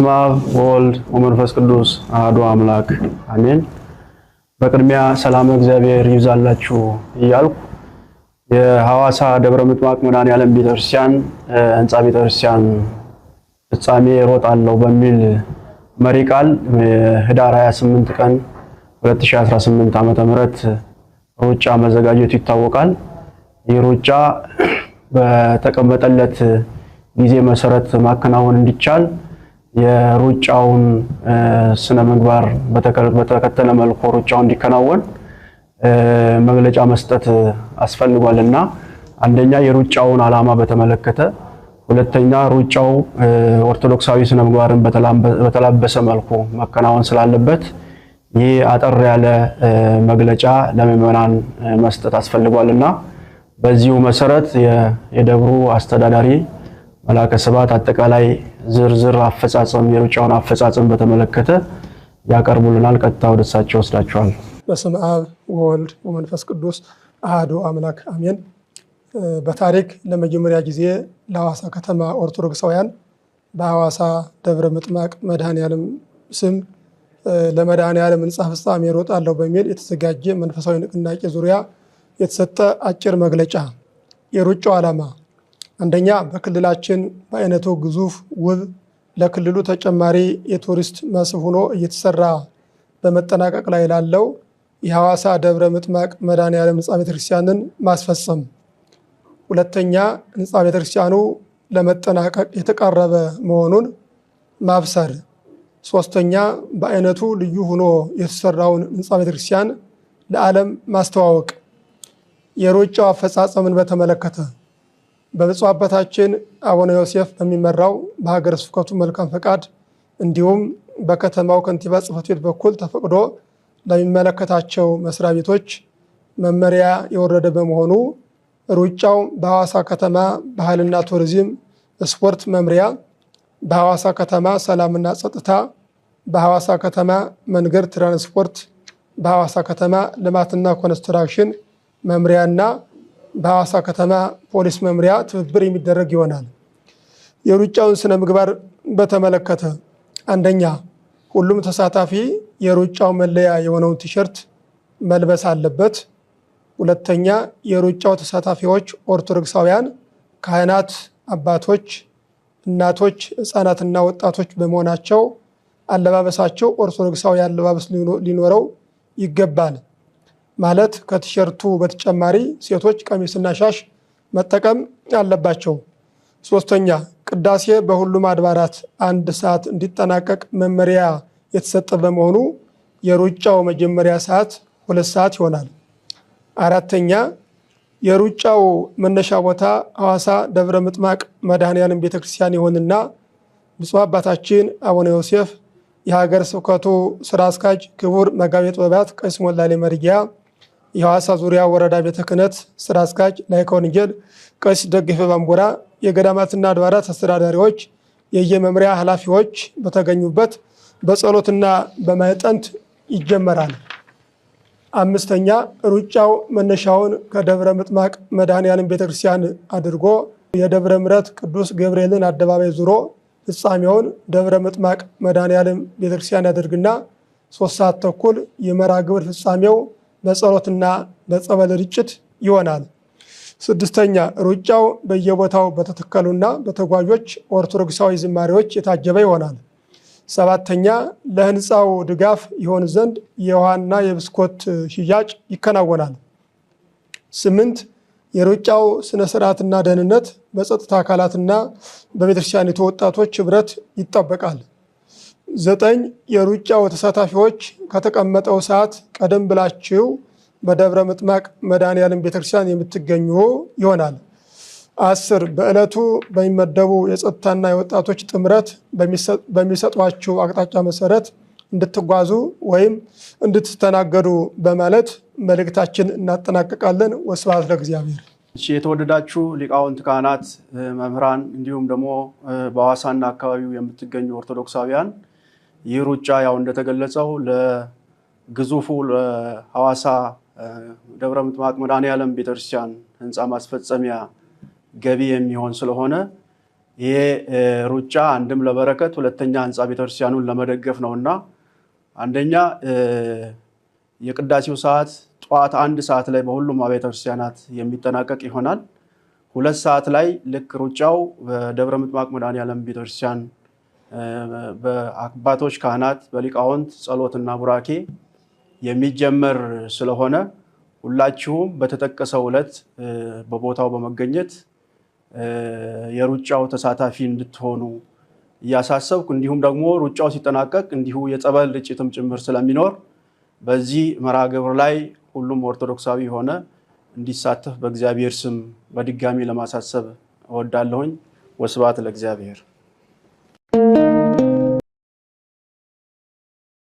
በስመ አብ ወወልድ ወመንፈስ ቅዱስ አሐዱ አምላክ አሜን። በቅድሚያ ሰላም እግዚአብሔር ይብዛላችሁ እያልኩ የሐዋሳ ደብረ ምጥማቅ መድኃኔዓለም ቤተክርስቲያን ህንጻ ቤተክርስቲያን ፍጻሜ እሮጣለሁ በሚል መሪ ቃል ህዳር 28 ቀን 2018 ዓመተ ምህረት ሩጫ መዘጋጀቱ ይታወቃል። ይህ ሩጫ በተቀመጠለት ጊዜ መሰረት ማከናወን እንዲቻል የሩጫውን ስነ ምግባር በተከተለ መልኩ ሩጫው እንዲከናወን መግለጫ መስጠት አስፈልጓልና አንደኛ የሩጫውን ዓላማ በተመለከተ፣ ሁለተኛ ሩጫው ኦርቶዶክሳዊ ስነ ምግባርን በተላበሰ መልኩ መከናወን ስላለበት ይህ አጠር ያለ መግለጫ ለምዕመናን መስጠት አስፈልጓልና በዚሁ መሰረት የደብሩ አስተዳዳሪ መላከ ስብሐት አጠቃላይ ዝርዝር አፈጻጸም የሩጫውን አፈጻጸም በተመለከተ ያቀርቡልናል። ቀጥታ ወደ እሳቸው ወስዳቸዋል። በስመ አብ ወወልድ ወመንፈስ ቅዱስ አሐዱ አምላክ አሜን። በታሪክ ለመጀመሪያ ጊዜ ለሐዋሳ ከተማ ኦርቶዶክሳውያን በሐዋሳ ደብረ ምጥማቅ መድኃኔዓለም ስም ለመድኃኔዓለም ህንጻ ፍጻሜ እሮጣለሁ በሚል የተዘጋጀ መንፈሳዊ ንቅናቄ ዙሪያ የተሰጠ አጭር መግለጫ። የሩጫው ዓላማ አንደኛ በክልላችን በአይነቱ ግዙፍ ውብ ለክልሉ ተጨማሪ የቱሪስት መስህብ ሆኖ እየተሰራ በመጠናቀቅ ላይ ላለው የሐዋሳ ደብረ ምጥማቅ መድኃኔዓለም ህንጻ ቤተክርስቲያንን ማስፈጸም። ሁለተኛ ህንጻ ቤተክርስቲያኑ ለመጠናቀቅ የተቃረበ መሆኑን ማብሰር። ሶስተኛ በአይነቱ ልዩ ሆኖ የተሰራውን ህንጻ ቤተክርስቲያን ለዓለም ማስተዋወቅ። የሩጫው አፈጻጸምን በተመለከተ በብፁዕ አባታችን አቡነ ዮሴፍ በሚመራው በሀገረ ስብከቱ መልካም ፈቃድ እንዲሁም በከተማው ከንቲባ ጽሕፈት ቤት በኩል ተፈቅዶ ለሚመለከታቸው መስሪያ ቤቶች መመሪያ የወረደ በመሆኑ ሩጫው በሐዋሳ ከተማ ባህልና ቱሪዝም ስፖርት መምሪያ፣ በሐዋሳ ከተማ ሰላምና ጸጥታ፣ በሐዋሳ ከተማ መንገድ ትራንስፖርት፣ በሐዋሳ ከተማ ልማትና ኮንስትራክሽን መምሪያና በሐዋሳ ከተማ ፖሊስ መምሪያ ትብብር የሚደረግ ይሆናል። የሩጫውን ስነ ምግባር በተመለከተ አንደኛ ሁሉም ተሳታፊ የሩጫው መለያ የሆነውን ቲሸርት መልበስ አለበት። ሁለተኛ የሩጫው ተሳታፊዎች ኦርቶዶክሳውያን ካህናት፣ አባቶች፣ እናቶች፣ ህፃናትና ወጣቶች በመሆናቸው አለባበሳቸው ኦርቶዶክሳዊ አለባበስ ሊኖረው ይገባል። ማለት ከቲሸርቱ በተጨማሪ ሴቶች ቀሚስና ሻሽ መጠቀም አለባቸው። ሶስተኛ ቅዳሴ በሁሉም አድባራት 1 ሰዓት እንዲጠናቀቅ መመሪያ የተሰጠ በመሆኑ የሩጫው መጀመሪያ ሰዓት 2 ሰዓት ይሆናል። አራተኛ የሩጫው መነሻ ቦታ ሐዋሳ ደብረ ምጥማቅ መድኃኔዓለም ቤተክርስቲያን ይሆንና ብፁዕ አባታችን አቡነ ዮሴፍ የሀገረ ስብከቱ ስራ አስኪያጅ ክቡር መጋቤ ጥበባት ቀሲስ ሞላሌ መርጊያ፣ የሐዋሳ ዙሪያ ወረዳ ቤተ ክህነት ስራ አስኪያጅ ላይከ ወንጌል ቀሲስ ደግፌ ባንቦራ፣ የገዳማትና አድባራት አስተዳዳሪዎች፣ የየመምሪያ ኃላፊዎች በተገኙበት በጸሎትና በማዕጠንት ይጀመራል። አምስተኛ ሩጫው መነሻውን ከደብረ ምጥማቅ መድኃኔዓለም ቤተክርስቲያን አድርጎ የደብረ ምሕረት ቅዱስ ገብርኤልን አደባባይ ዙሮ ፍጻሜውን ደብረ ምጥማቅ መድኃኔዓለም ቤተክርስቲያን ያደርግና 3 ሰዓት ተኩል የመርሃ ግብር ፍጻሜው በጸሎትና በጸበል ርጭት ይሆናል። ስድስተኛ ሩጫው በየቦታው በተተከሉና በተጓዦች ኦርቶዶክሳዊ ዝማሬዎች የታጀበ ይሆናል። ሰባተኛ ለህንፃው ድጋፍ ይሆን ዘንድ የውሃና የብስኮት ሽያጭ ይከናወናል። 8 የሩጫው ስነ ስርዓትና ደህንነት በጸጥታ አካላትና በቤተክርስቲያኒቱ ወጣቶች ህብረት ይጠበቃል። 9 የሩጫው ተሳታፊዎች ከተቀመጠው ሰዓት ቀደም ብላችሁ በደብረ ምጥማቅ መድኃኔዓለም ቤተክርስቲያን የምትገኙ ይሆናል። 10 በዕለቱ በሚመደቡ የጸጥታና የወጣቶች ጥምረት በሚሰጧችሁ አቅጣጫ መሰረት እንድትጓዙ ወይም እንድትስተናገዱ በማለት መልእክታችን እናጠናቀቃለን። ወስብሐት ለእግዚአብሔር። የተወደዳችሁ ሊቃውንት፣ ካህናት፣ መምህራን እንዲሁም ደግሞ በሐዋሳና አካባቢው የምትገኙ ኦርቶዶክሳውያን ይህ ሩጫ ያው እንደተገለጸው ለግዙፉ ለሐዋሳ ደብረ ምጥማቅ መድኃኔዓለም ቤተክርስቲያን ህንጻ ማስፈጸሚያ ገቢ የሚሆን ስለሆነ ይሄ ሩጫ አንድም ለበረከት ሁለተኛ ህንፃ ቤተክርስቲያኑን ለመደገፍ ነውና አንደኛ የቅዳሴው ሰዓት ጠዋት 1 ሰዓት ላይ በሁሉም አብያተ ክርስቲያናት የሚጠናቀቅ ይሆናል። 2 ሰዓት ላይ ልክ ሩጫው በደብረ ምጥማቅ መድኃኔዓለም ቤተክርስቲያን በአባቶች ካህናት በሊቃውንት ጸሎትና ቡራኬ የሚጀመር ስለሆነ ሁላችሁም በተጠቀሰው ዕለት በቦታው በመገኘት የሩጫው ተሳታፊ እንድትሆኑ እያሳሰብኩ እንዲሁም ደግሞ ሩጫው ሲጠናቀቅ እንዲሁ የጸበል ርጭትም ጭምር ስለሚኖር በዚህ መርሃ ግብር ላይ ሁሉም ኦርቶዶክሳዊ ሆነ እንዲሳተፍ በእግዚአብሔር ስም በድጋሚ ለማሳሰብ እወዳለሁኝ። ወስብሐት ለእግዚአብሔር።